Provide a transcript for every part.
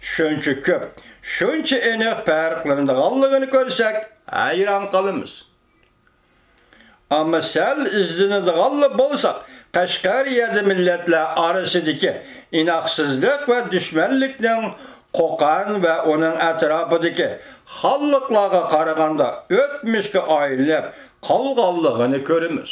şuncha köp, şuncha aniq farqlanadiganligini ko'rsak, hayron qolamiz. Ammo sal izlanadiganlar bo'lsak, Qashqariyada millatlar orasidagi inoqsizlik va dushmanlikning Qo'qon va uning atrofidagi xalqlarga qaraganda o'tmishga aylanib qolganligini ko'ramiz.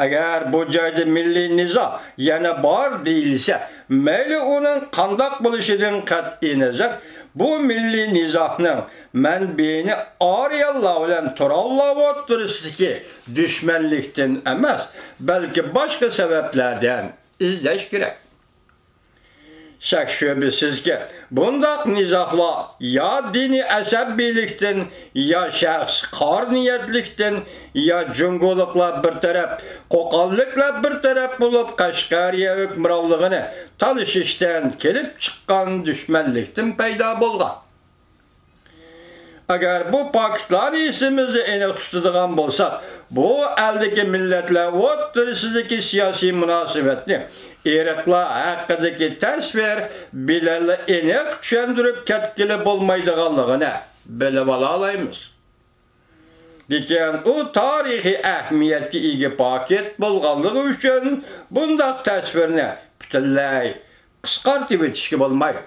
Agar bu joyda milliy nizo yana bor deyilsa, mayli uning qandoq bo'lishidan qat'iy nazar, bu milliy nizoning manbaini Ariyallar bilan Turollar o'rtasidagi dushmanlikdan emas, balki boshqa sabablardan izlash kerak. Shak shubasizki, bundaq nizohlar ya diniy asabiylikdan, ya shaxs qorniyatlikdan, ya jungoliklar bir taraf, qo'qonliklar bir taraf bo'lib Qashqariya hukmronligini talishishdan kelib chiqqan dushmanlikdan paydo bo'lgan. Agar bu faktlar esimizni aniq tutadigan bo'lsak, bu eldagi millatlar o'rtasidagi siyosiy munosabatni irqlar haqidagi tasvir bilan aniq tushuntirib ketgili bo'lmaydiganligini bilib olaymiz. Lekin u tarixiy ahamiyatga ega paket bo'lganligi uchun bundaq tasvirni butunlay qisqartib o'tishga bo'lmaydi.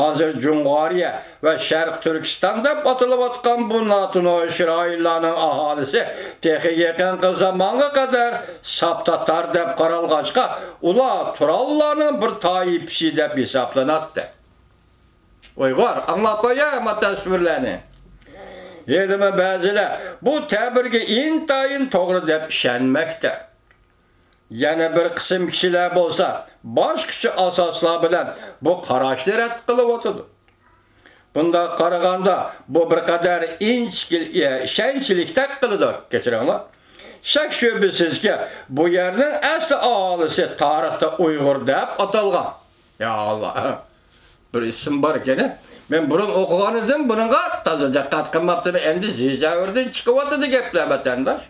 Hozir Jungariya va Sharq Turkistonda otilayotgan bu notunosh rayonlarning aholisi texi yaqinqi zamonga qadar saptatar deb qaralg'achqa, ular Turollarning bir toifasi deb hisoblanadi. Uyg'ur, anglab qo'yam tasvirlarni. Yelimi ba'zilar bu ta'birga intayin to'g'ri deb ishonmoqda. Yana bir qism kishilar bo'lsa, boshqacha asoslar bilan bu qarashni rad qilib o'tadi. Bunda qaraganda bu bir qadar ishonchlikda qiladi, kechiringlar. Shak shubasizki, bu yerning asli aholisi tarixda Uyg'ur deb atalgan. Ya Allah. Bir ism bor ekan. Men burun o'qigan edim, buningga toza diqqat qilmabdim. Endi zizavirdan chiqib o'tadi gaplar vatandosh.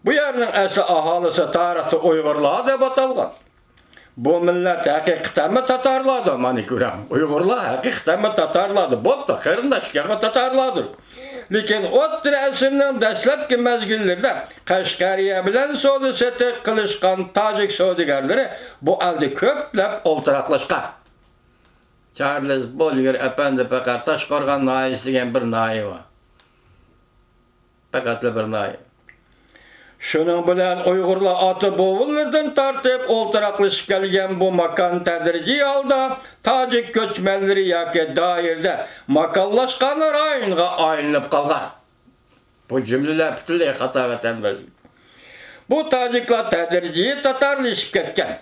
Bu yerning asli aholisi tarixda Uyg'urlar deb atalgan. Bu millat haqiqatan tatarlardir, meni ko'ram. Uyg'urlar haqiqatan tatarlardir. Bo'pti, qarindoshlarga tatarlardir. Lekin o'ttir asrning dastlabki mezgillarida Qashqariya bilan savdo-sotiq qilishgan tojik savdogarlari bu alda ko'plab o'ltiraqlashgan. Charles Bolger apandi faqat Toshqo'rg'on noyisi degan bir noyi bor. Faqat bir noyi. Shuning bilan Uyg'urlar ota bovullardan tortib o'ltiraqlashib kelgan bu makon tadrijiy holda tojik ko'chmanlari yoki doirda makonlashgan rayonga aylanib qolgan. Bu jumlalar butunlay xato vatandosh. Bu tojiklar tadrijiy tatarlashib ketgan.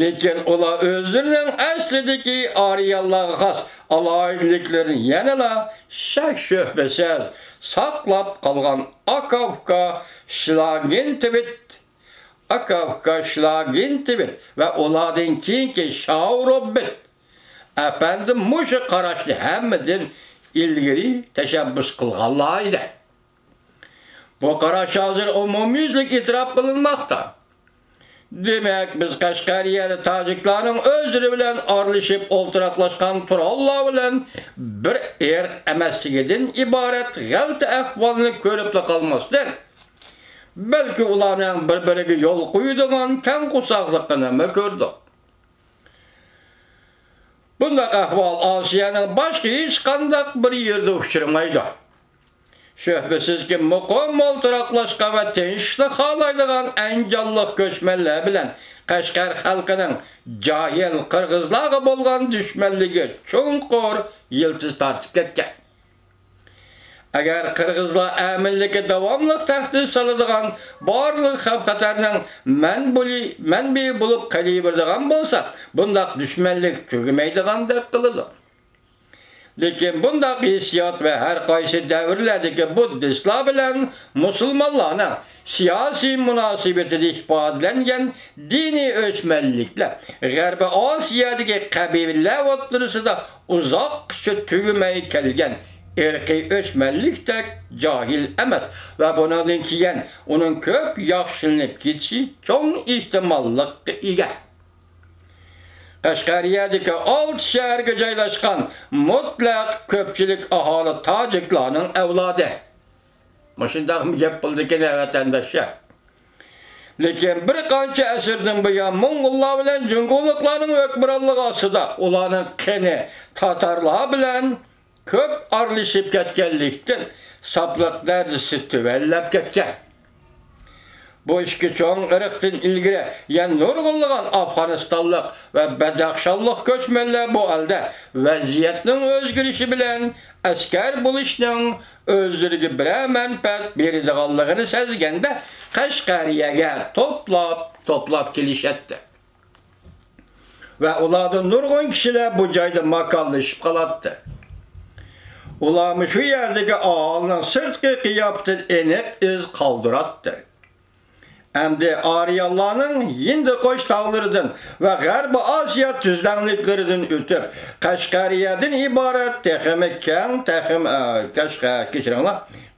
Lekin ular o'zlarining aslidagi Ariyallarga xos alohidliklarni yanada shak shubhasiz saqlab qolgan Akavka Schlagentibet va ulardan keyingi Shaurobet apandim mushu qarashni hammadan ilgari tashabbus qilganlar edi. Bu qarash hozir umumiylik e'tirof qilinmoqda. Demek biz Qashqariyada tojiklarning o'zlari bilan orlashib o'ltiraqlashgan Turollar bilan bir emasligidan iborat g'alati ahvolni ko'rib qolmasdan, balki ularning bir-biriga yo'l qo'yadigan kang qusoqliqini ko'rdik. Bunday ahvol Osiyoning boshqa hech qanday bir yerda uchramaydi. Şübhəsizki, muqim o'ltiraqlashgan va tinchlik xohlaydigan anjonliq ko'chmanlar bilan Qashqar xalqining jahil qirg'izlarga bo'lgan dushmanligi cho'nqur yildiz tortib ketgan. Agar qirg'izlar aminligi davomli tahdid soladigan barliq xavf-xatarning manbai bo'lib qolaveradigan bo'lsa, bundaq dushmanlik tugamaydigan deb qiladi. Lekin bundaq hissiyot va har qaysi davrlardagi buddistlar bilan musulmonlarning siyosiy munosabatida ifodalangan diniy o'chmanliklar G'arbiy Osiyodagi qabilalar o'rtasida uzoqcha tugamay kelgan irqiy o'chmanlikdek jahil emas va bundan keyin uning ko'p yaxshilanib ketishi cho'ng ehtimollikka ega. Qashqariyadagi 6 shaharga joylashgan mutlaq ko'pchilik aholi tojiklarning avlodi. Mushundaq gap bo'ldiki vatandoshlar. Lekin bir qancha asrdan buyon Mo'ng'ullar bilan Junguliklarning hukmronligi ostida ularning qani tatarlar bilan ko'p aralashib ketganlikdan saqliq darajasi tuvallab ketgan. Bu ishki cho'ng irqdan ilgari yana nurg'unlagan Afg'onistonlik va Badaxshonlik ko'chmanlar bu alda vaziyatning o'zgarishi bilan askar bo'lishning o'zlariga bir manfaat beradiganligini sezganda Qashqariyaga to'plab kelishadi. Va ulardan nurg'un kishilar bu joyda makonlashib qoladi. Ular shu yerdagi aholining sirtqi qiyofatidan aniq iz qoldiradi. Hamda Aryanlarning Hind qo'sh tog'laridan va G'arbi Osiyo tuzlanliklaridan o'tib, Qashqariyadan iborat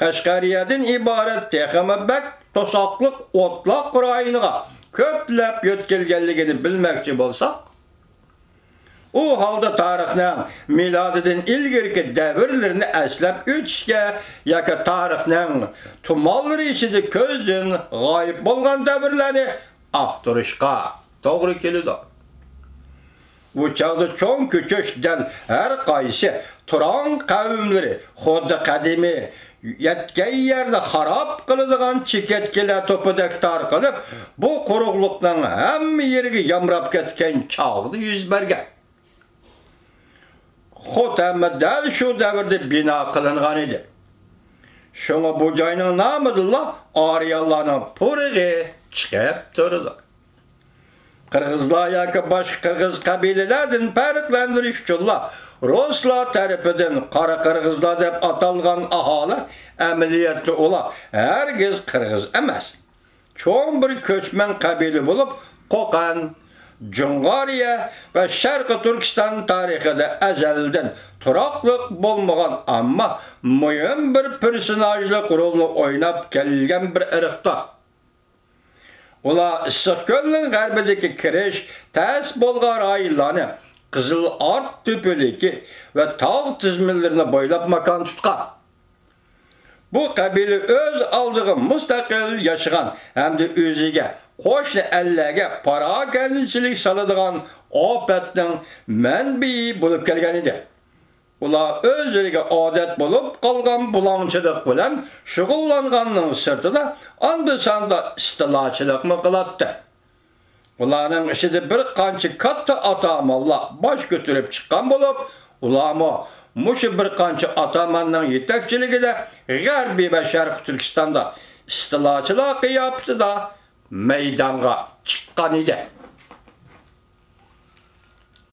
Qashqariyadan iborat texamabak to'soqliq o'tloq rayoniga ko'plab yo'tkelganligini bilmoqchi bo'lsak, u holda tarixning milodidan ilgirki davrlarini aslab o'tishga yoki tarixning tumonlari ichida ko'zdan g'oyib bo'lgan davrlarni axtarishga to'g'ri keladi. Bu chog'da cho'ng ko'chishdan har qaysi Turon qavmlari xuddi qadimiy yetgan yerda xarob qiladigan cheketkilar to'pidak tarqalib, bu quruqlikning hamma yeriga yamrab ketgan chog'da yuz bergan. Xotamma dal shu davrda bino qilingan edi. Shunga bu joyning nomidilla Aryanlarning purig'i chiqib turdi. Qirg'izlar yoki boshqa qirg'iz qabilalaridan farqlantirish uchun Ruslar tarafidan qora qirg'izlar deb atalgan aholi amaliyotda ular hargiz qirg'iz emas. Cho'ng bir ko'chman qabila bo'lib, Qo'qon, Jungariya va Sharqi Turkiston tarixida azaldan turoqliq bo'lmagan, ammo muhim bir personajlik rolni o'ynab kelgan bir irqdir. Ular Issiqko'lning g'arbidagi kirish tas bo'lgan rayonlarni Qizil Art to'poligi va tog' tizimlarini bo'ylab makon tutgan. Bu qabila o'z oldiga mustaqil yashagan hamda o'ziga qo'shni ellarga parokandachilik soladigan ofatning manbai bo'lib kelgan edi. Ular o'zlariga odat bo'lib qolgan bulonchilik bilan shug'ullanganning sirtida anda-sanda istilochilikmi qiladi. Ularning ishida bir qancha katta atamonlar bosh ko'tarib chiqqan bo'lib, ularmi mushu bir qancha atamonning yetakchiligida G'arbiy va Sharq Turkistonda istilochilar qiyofatida maydonga chiqqan edi.